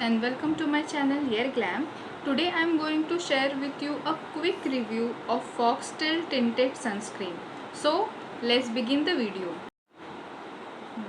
and welcome to my channel Hair Glam. Today I am going to share with you a quick review of Foxtale Tinted Sunscreen. So let's begin the video.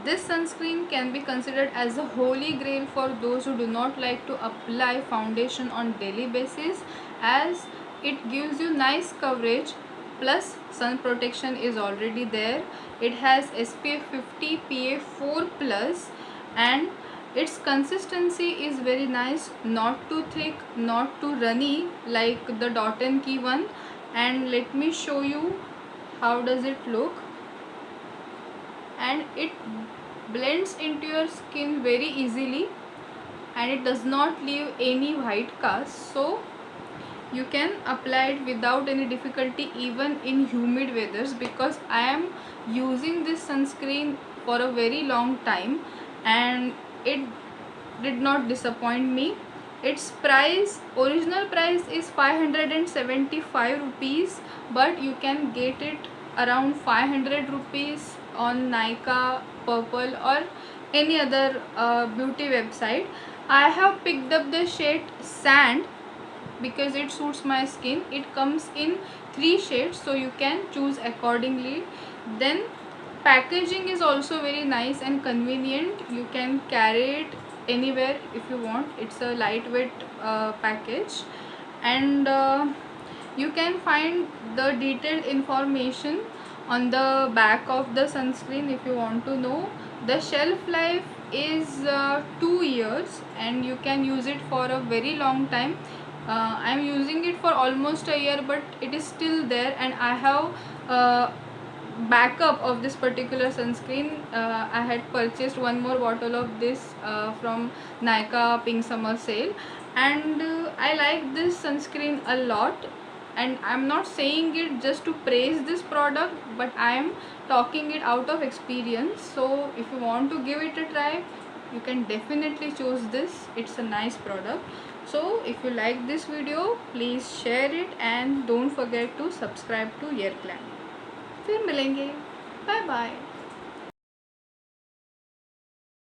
This sunscreen can be considered as a holy grail for those who do not like to apply foundation on daily basis, as it gives you nice coverage plus sun protection is already there. It has SPF 50 PA4 plus and its consistency is very nice, not too thick, not too runny like the Dot and Key one. And let me show you how does it look. And it blends into your skin very easily and it does not leave any white cast, so you can apply it without any difficulty even in humid weathers, because I am using this sunscreen for a very long time and it did not disappoint me. Its original price is 575 rupees, but you can get it around 500 rupees on Nykaa, Purple or any other beauty website. I have picked up the shade Sand because it suits my skin. It comes in 3 shades, so you can choose accordingly. Then packaging is also very nice and convenient. You can carry it anywhere if you want. It's a lightweight package, and you can find the detailed information on the back of the sunscreen if you want to know. The shelf life is 2 years and you can use it for a very long time. I am using it for almost a year, but it is still there, and I have backup of this particular sunscreen. I had purchased one more bottle of this from Nykaa Pink Summer Sale, and I like this sunscreen a lot. And I'm not saying it just to praise this product, but I am talking it out of experience. So if you want to give it a try, you can definitely choose this. It's a nice product. So if you like this video, please share it and don't forget to subscribe to Hair Glam. फिर मिलेंगे. Bye bye.